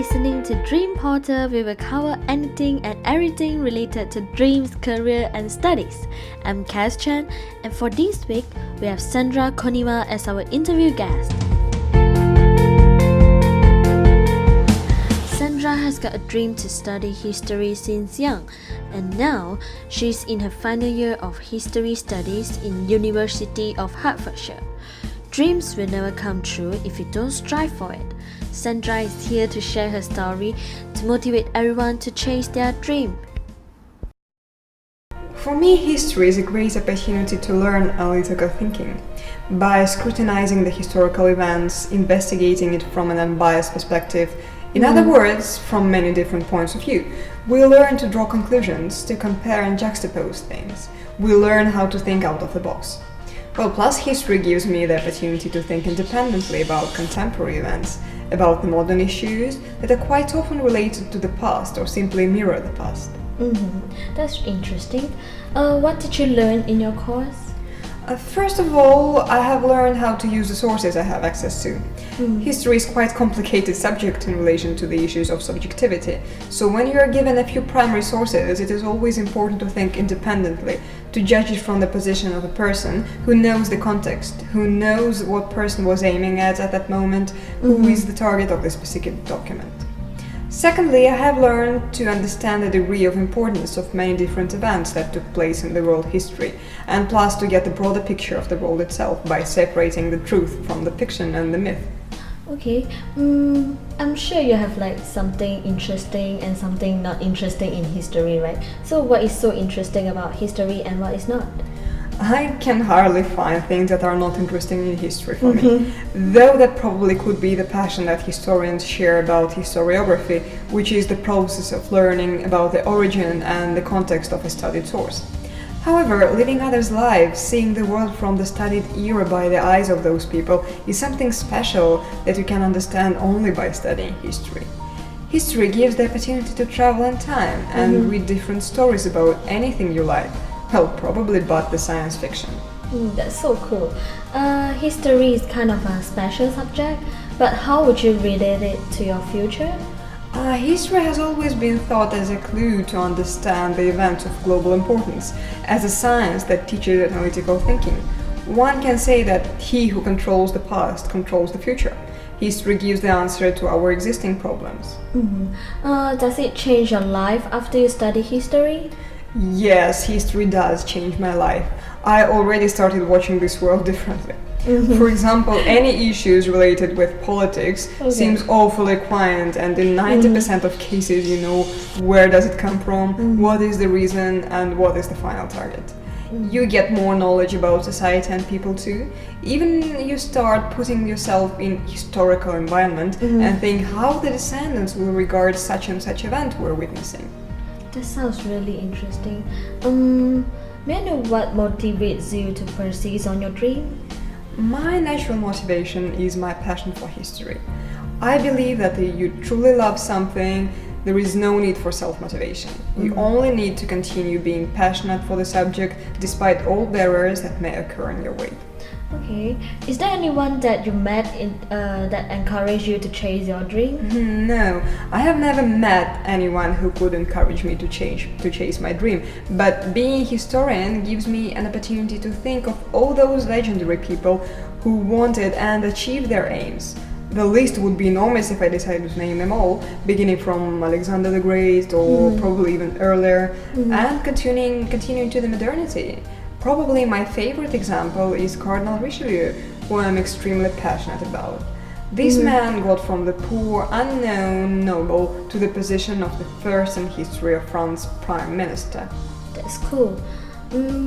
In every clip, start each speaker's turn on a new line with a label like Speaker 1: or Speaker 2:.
Speaker 1: listening to Dream Porter. We will cover anything and everything related to dreams, career, and studies. I'm Chui Er Chen, and for this week, we have Sandra Korneeva as our interview guest. Sandra has got a dream to study history since young, and now she's in her final year of history studies in University of Hertfordshire. Dreams will never come true if you don't strive for it. Sandra is here to share her story to motivate everyone to chase their dream.
Speaker 2: For me, history is a great opportunity to learn analytical thinking. By scrutinizing the historical events, investigating it from an unbiased perspective, in other words, from many different points of view, we learn to draw conclusions, to compare and juxtapose things. We learn how to think out of the box. Well, plus history gives me the opportunity to think independently about contemporary events, about the modern issues that are quite often related to the past or simply mirror the past.
Speaker 1: That's interesting. What did you learn in your course?
Speaker 2: First of all, I have learned how to use the sources I have access to. History is quite a complicated subject in relation to the issues of subjectivity, so when you are given a few primary sources, it is always important to think independently, to judge it from the position of a person who knows the context, who knows what person was aiming at that moment, who is the target of this specific document. Secondly, I have learned to understand the degree of importance of many different events that took place in the world history, and plus to get a broader picture of the world itself by separating the truth from the fiction and the myth.
Speaker 1: Okay, I'm sure you have something interesting and something not interesting in history, right? So what is so interesting about history and what is not?
Speaker 2: I can hardly find things that are not interesting in history for me, though that probably could be the passion that historians share about historiography, which is the process of learning about the origin and the context of a studied source. However, living others' lives, seeing the world from the studied era by the eyes of those people, is something special that you can understand only by studying history. History gives the opportunity to travel in time and read different stories about anything you like. Well, probably but the science fiction.
Speaker 1: That's so cool. History is kind of a special subject, but how would you relate it to your future?
Speaker 2: History has always been thought as a clue to understand the events of global importance, as a science that teaches analytical thinking. One can say that he who controls the past controls the future. History gives the answer to our existing problems.
Speaker 1: Does it change your life after you study history?
Speaker 2: Yes, history does change my life. I already started watching this world differently. For example, any issues related with politics seems awfully quiet, and in 90% of cases you know where does it come from, what is the reason, and what is the final target. You get more knowledge about society and people too. Even you start putting yourself in historical environment and think how the descendants will regard such and such event we're witnessing.
Speaker 1: That sounds really interesting. May I know what motivates you to persist on your dream?
Speaker 2: My natural motivation is my passion for history. I believe that if you truly love something, there is no need for self-motivation. You only need to continue being passionate for the subject despite all barriers that may occur in your way.
Speaker 1: Okay. Is there anyone that you met that encouraged you to chase your dream?
Speaker 2: No, I have never met anyone who could encourage me to chase my dream. But being a historian gives me an opportunity to think of all those legendary people who wanted and achieved their aims. The list would be enormous if I decided to name them all, beginning from Alexander the Great or probably even earlier, and continuing to the modernity. Probably my favorite example is Cardinal Richelieu, who I'm extremely passionate about. This man got from the poor, unknown noble to the position of the first in history of France Prime Minister.
Speaker 1: That's cool.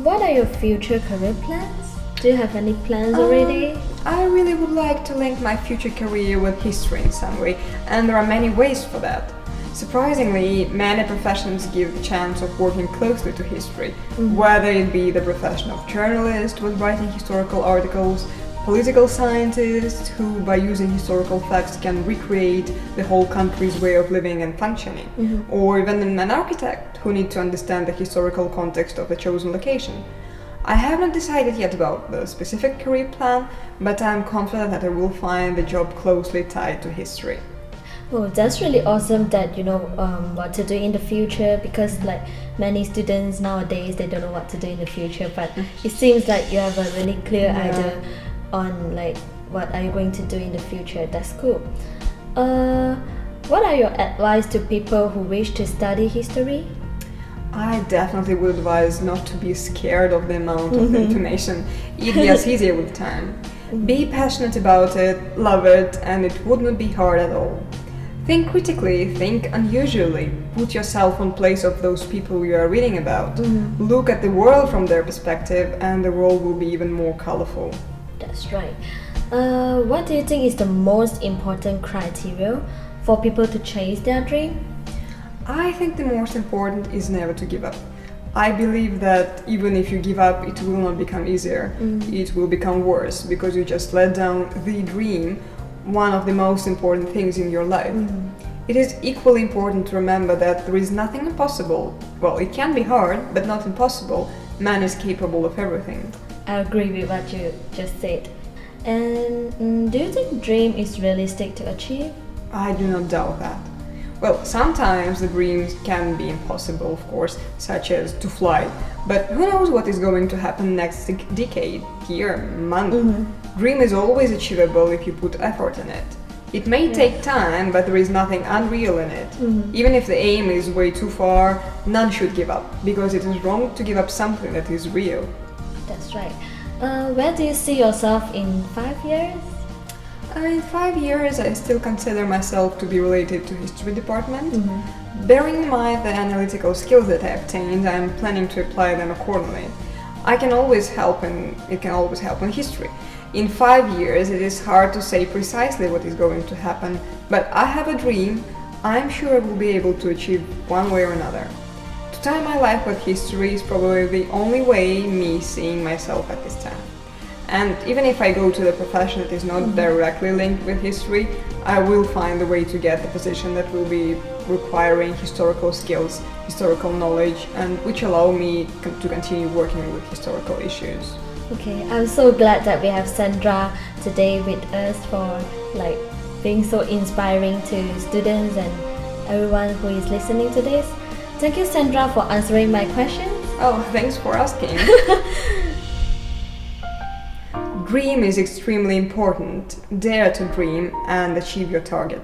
Speaker 1: What are your future career plans? Do you have any plans already?
Speaker 2: I really would like to link my future career with history in some way, and there are many ways for that. Surprisingly, many professions give the chance of working closely to history, whether it be the profession of journalist with writing historical articles, political scientists who, by using historical facts, can recreate the whole country's way of living and functioning, or even an architect who need to understand the historical context of the chosen location. I haven't decided yet about the specific career plan, but I'm confident that I will find the job closely tied to history.
Speaker 1: Oh, that's really awesome that you know what to do in the future, because like many students nowadays they don't know what to do in the future, but it seems like you have a really clear idea on like what are you going to do in the future. That's cool. What are your advice to people who wish to study history?
Speaker 2: I definitely would advise not to be scared of the amount of information. It gets easier with time. Be passionate about it, love it, and it would not be hard at all. Think critically, think unusually, put yourself on place of those people you are reading about. Look at the world from their perspective, and the world will be even more colorful.
Speaker 1: That's right. What do you think is the most important criteria for people to chase their dream?
Speaker 2: I think the most important is never to give up. I believe that even if you give up, it will not become easier. It will become worse because you just let down the dream, one of the most important things in your life. It is equally important to remember that there is nothing impossible. Well, it can be hard, but not impossible. Man is capable of everything.
Speaker 1: I agree with what you just said. And do you think dream is realistic to achieve?
Speaker 2: I do not doubt that. Well, sometimes the dreams can be impossible, of course, such as to fly. But who knows what is going to happen next decade, year, month? Dream is always achievable if you put effort in it. It may take time, but there is nothing unreal in it. Even if the aim is way too far, none should give up, because it is wrong to give up something that is real.
Speaker 1: That's right. Where do you see yourself in 5 years?
Speaker 2: In 5 years, I still consider myself to be related to history department. Bearing in mind the analytical skills that I obtained, I am planning to apply them accordingly. It can always help in history. In 5 years, it is hard to say precisely what is going to happen, but I have a dream. I'm sure I will be able to achieve one way or another. To tie my life with history is probably the only way me seeing myself at this time. And even if I go to the profession that is not directly linked with history, I will find a way to get the position that will be requiring historical skills, historical knowledge, and which allow me to continue working with historical issues.
Speaker 1: Okay, I'm so glad that we have Sandra today with us for like being so inspiring to students and everyone who is listening to this. Thank you, Sandra, for answering my questions.
Speaker 2: Oh, thanks for asking. Dream is extremely important. Dare to dream and achieve your target.